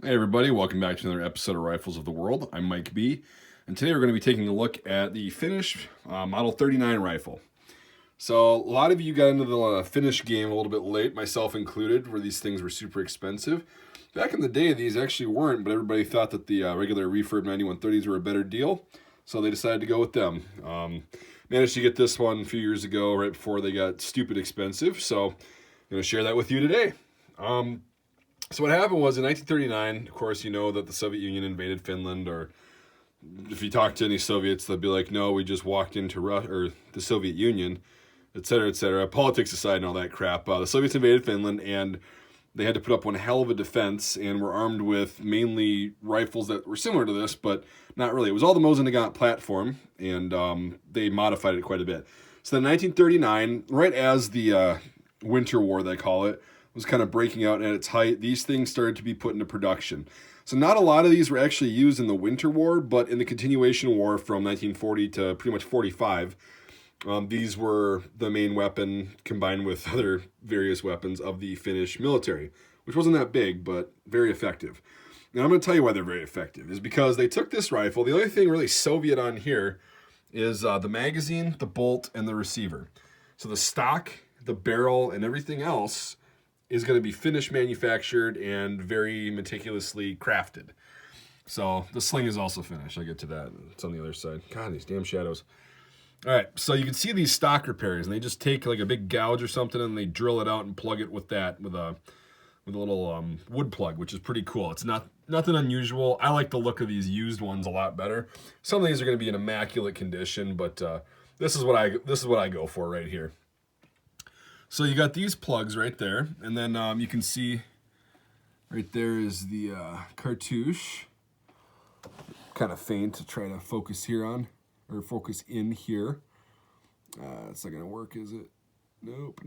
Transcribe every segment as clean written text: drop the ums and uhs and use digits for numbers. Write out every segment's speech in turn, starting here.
Hey everybody, welcome back to another episode of Rifles of the World. I'm Mike B, and today we're going to be taking a look at the Finnish Model 39 rifle. So a lot of you got into the Finnish game a little bit late, myself included, where these things were super expensive. Back in the day, these actually weren't, but everybody thought that the regular refurb 9130s were a better deal, so they decided to go with them. Managed to get this one a few years ago, right before they got stupid expensive, so I'm going to share that with you today. So what happened was in 1939, of course, you know that the Soviet Union invaded Finland, or if you talk to any Soviets, they'll be like, no, we just walked into the Soviet Union, et cetera, et cetera. Politics aside and all that crap. The Soviets invaded Finland, and they had to put up one hell of a defense, and were armed with mainly rifles that were similar to this, but not really. It was all the Mosin Nagant platform, and they modified it quite a bit. So in 1939, right as the Winter War, they call it, was kind of breaking out at its height, these things started to be put into production. So not a lot of these were actually used in the Winter War, but in the continuation war from 1940 to pretty much 45, these were the main weapon combined with other various weapons of the Finnish military, which wasn't that big, but very effective. Now I'm going to tell you why they're very effective, is because they took this rifle. The only thing really Soviet on here is the magazine, the bolt, and the receiver. So the stock, the barrel, and everything else is going to be Finnish manufactured and very meticulously crafted. So the sling is also Finnish. I'll get to that. It's on the other side. God, these damn shadows. All right, so you can see these stock repairs, and they just take like a big gouge or something, and they drill it out and plug it with a little wood plug, which is pretty cool. It's nothing unusual. I like the look of these used ones a lot better. Some of these are going to be in immaculate condition, but this is what I go for right here. So you got these plugs right there, and then you can see right there is the cartouche. Kind of faint to try to focus here on, or focus in here. It's not gonna work, is it? Nope.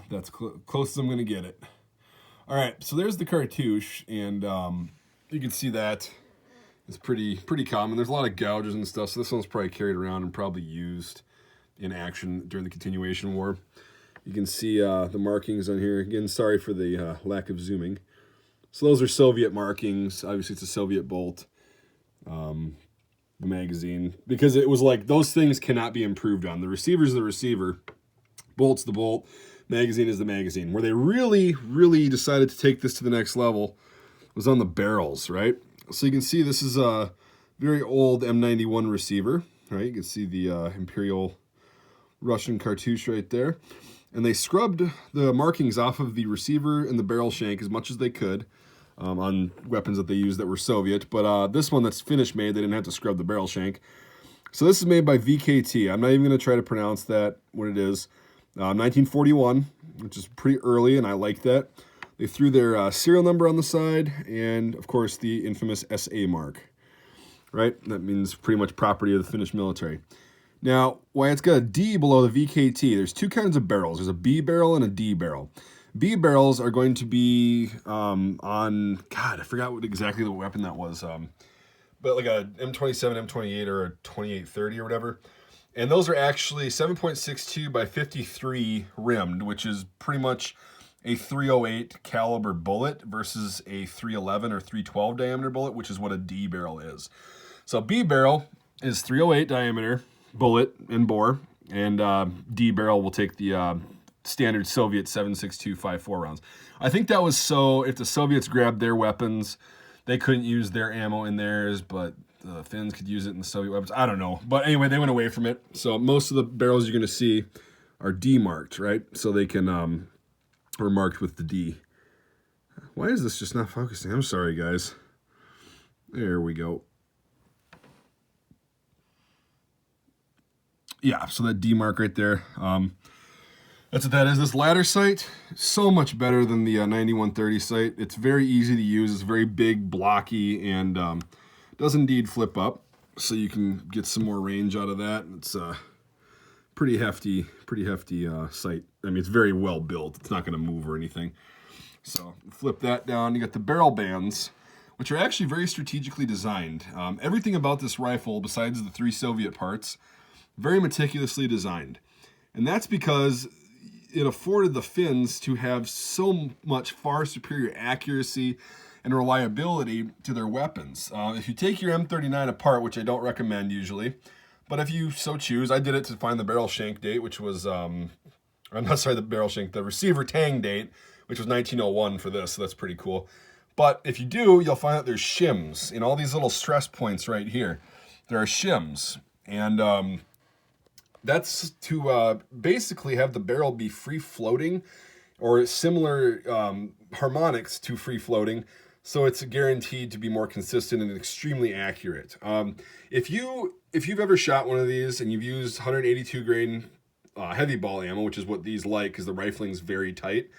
That's close as I'm gonna get it. All right, so there's the cartouche, and you can see that it's pretty common. There's a lot of gouges and stuff, so this one's probably carried around and probably used in action during the continuation war. You can see the markings on here. Again, sorry for the lack of zooming. So those are Soviet markings. Obviously, it's a Soviet bolt. The magazine, because it was like those things cannot be improved on. The receiver's the receiver, bolt's the bolt, magazine is the magazine. Where they really, really decided to take this to the next level was on the barrels, right? So you can see this is a very old M91 receiver, right? You can see the Imperial Russian cartouche right there, and they scrubbed the markings off of the receiver and the barrel shank as much as they could on weapons that they used that were Soviet, but this one that's Finnish made, they didn't have to scrub the barrel shank. So this is made by VKT. I'm not even going to try to pronounce that, what it is. 1941, which is pretty early, and I like that. They threw their serial number on the side, and of course the infamous SA mark, right? That means pretty much property of the Finnish military. Now, why it's got a D below the VKT, there's two kinds of barrels. There's a B barrel and a D barrel. B barrels are going to be on, God, I forgot what exactly the weapon that was, but like a M27, M28, or a 2830 or whatever. And those are actually 7.62 by 53 rimmed, which is pretty much a 308 caliber bullet versus a 311 or 312 diameter bullet, which is what a D barrel is. So B barrel is 308 diameter bullet and bore, and D barrel will take the standard Soviet 7.6254 rounds. I think that was so if the Soviets grabbed their weapons, they couldn't use their ammo in theirs, but the Finns could use it in the Soviet weapons. I don't know. But anyway, they went away from it. So most of the barrels you're going to see are D marked, right? So they can, or marked with the D. Why is this just not focusing? I'm sorry, guys. There we go. Yeah, so that D mark right there, that's what that is. This ladder sight, so much better than the 9130 sight. It's very easy to use. It's very big, blocky, and does indeed flip up, so you can get some more range out of that. It's a pretty hefty sight. I mean, it's very well built. It's not going to move or anything. So flip that down. You got the barrel bands, which are actually very strategically designed. Everything about this rifle, besides the 3 Soviet parts, very meticulously designed. And that's because it afforded the Finns to have so much far superior accuracy and reliability to their weapons. If you take your M39 apart, which I don't recommend usually, but if you so choose, I did it to find the barrel shank date, which was, I'm not sorry, the receiver tang date, which was 1901 for this, so that's pretty cool. But if you do, you'll find that there's shims in all these little stress points right here. There are shims, and that's to basically have the barrel be free floating or similar harmonics to free floating, so it's guaranteed to be more consistent and extremely accurate. If you've ever shot one of these and you've used 182 grain heavy ball ammo, which is what these like, because the rifling's very tight.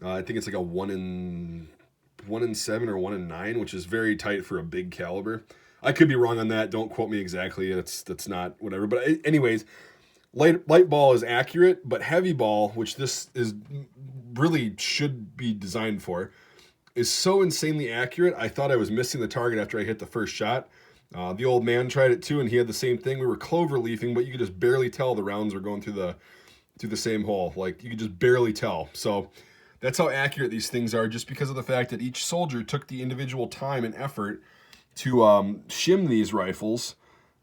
I think it's like a 1 in 7 or 1 in 9, which is very tight for a big caliber. I could be wrong on that. Don't quote me exactly. That's not whatever. But anyways, light ball is accurate, but heavy ball, which this is really should be designed for, is so insanely accurate. I thought I was missing the target after I hit the first shot. The old man tried it too, and he had the same thing. We were clover leafing, but you could just barely tell the rounds were going through the same hole. Like, you could just barely tell. So that's how accurate these things are, just because of the fact that each soldier took the individual time and effort to shim these rifles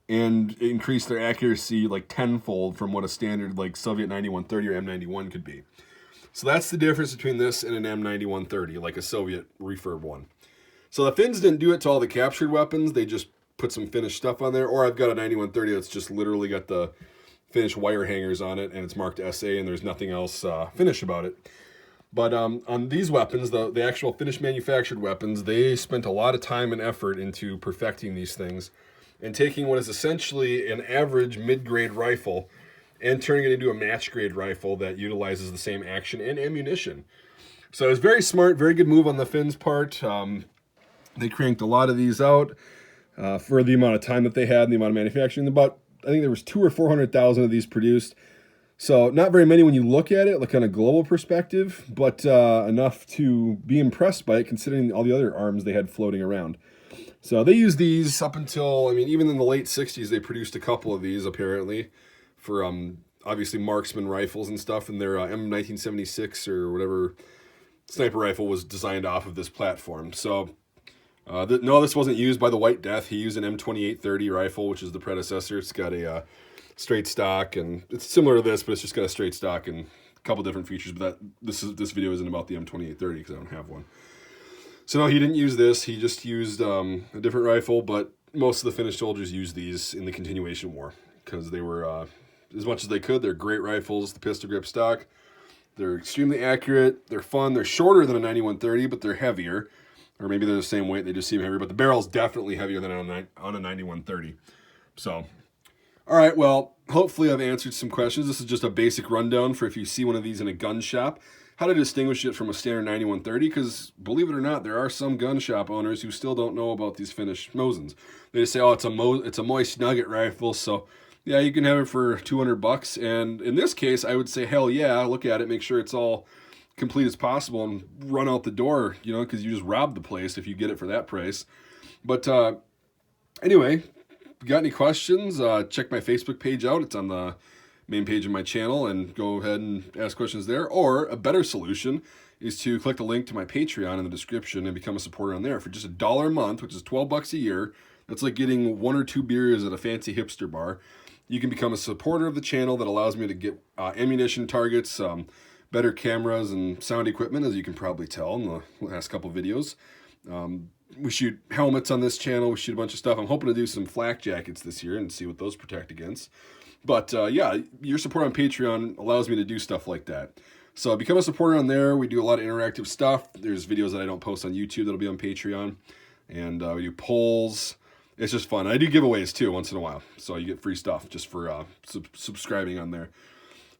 and increase their accuracy like tenfold from what a standard like Soviet 9130 or M91 could be. So that's the difference between this and an M9130, like a Soviet refurb one. So the Finns didn't do it to all the captured weapons. They just put some Finnish stuff on there. Or I've got a 9130 that's just literally got the Finnish wire hangers on it, and it's marked SA, and there's nothing else Finnish about it. But on these weapons, the actual Finnish manufactured weapons, they spent a lot of time and effort into perfecting these things and taking what is essentially an average mid-grade rifle and turning it into a match-grade rifle that utilizes the same action and ammunition. So it was very smart, very good move on the Finns' part. They cranked a lot of these out for the amount of time that they had and the amount of manufacturing. I think there was 200,000 or 400,000 of these produced. So not very many when you look at it, like on a global perspective, but enough to be impressed by it considering all the other arms they had floating around. So they used these up until, I mean, even in the late 60s, they produced a couple of these apparently for obviously marksman rifles and stuff, and their M1976 or whatever sniper rifle was designed off of this platform. So no, this wasn't used by the White Death. He used an M2830 rifle, which is the predecessor. It's got a straight stock, and it's similar to this, but it's just got a straight stock and a couple different features. But this video isn't about the M2830 because I don't have one. So no, he didn't use this. He just used a different rifle, but most of the Finnish soldiers used these in the continuation war because they were, as much as they could, they're great rifles, the pistol grip stock. They're extremely accurate. They're fun. They're shorter than a 9130, but they're heavier. Or maybe they're the same weight. They just seem heavier, but the barrel's definitely heavier than on a 9130. So, all right, well, hopefully I've answered some questions. This is just a basic rundown for if you see one of these in a gun shop, how to distinguish it from a standard 9130, because believe it or not, there are some gun shop owners who still don't know about these Finnish Mosins. They just say, oh, it's a Mosin Nagant rifle, so yeah, you can have it for $200. And in this case, I would say, hell yeah, look at it, make sure it's all complete as possible, and run out the door, you know, because you just robbed the place if you get it for that price. But anyway, if you got any questions, check my Facebook page out. It's on the main page of my channel, and go ahead and ask questions there. Or a better solution is to click the link to my Patreon in the description and become a supporter on there for just $1 a month, which is $12 a year. That's like getting 1 or 2 beers at a fancy hipster bar. You can become a supporter of the channel that allows me to get ammunition targets, better cameras and sound equipment, as you can probably tell in the last couple videos. We shoot helmets on this channel. We shoot a bunch of stuff. I'm hoping to do some flak jackets this year and see what those protect against. But yeah, your support on Patreon allows me to do stuff like that. So become a supporter on there. We do a lot of interactive stuff. There's videos that I don't post on YouTube that'll be on Patreon. And we do polls. It's just fun. I do giveaways too once in a while. So you get free stuff just for subscribing on there.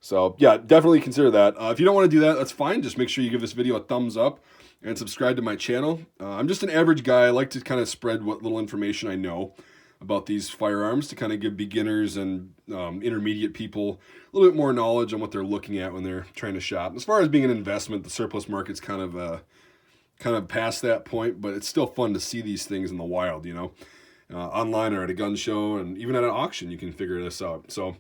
So yeah, definitely consider that. If you don't want to do that, that's fine. Just make sure you give this video a thumbs up and subscribe to my channel. I'm just an average guy. I like to kind of spread what little information I know about these firearms to kind of give beginners and intermediate people a little bit more knowledge on what they're looking at when they're trying to shop. As far as being an investment, the surplus market's kind of past that point, but it's still fun to see these things in the wild, you know, online or at a gun show, and even at an auction, you can figure this out. So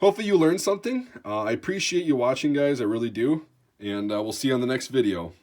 hopefully you learned something. I appreciate you watching, guys. I really do. And we'll see you on the next video.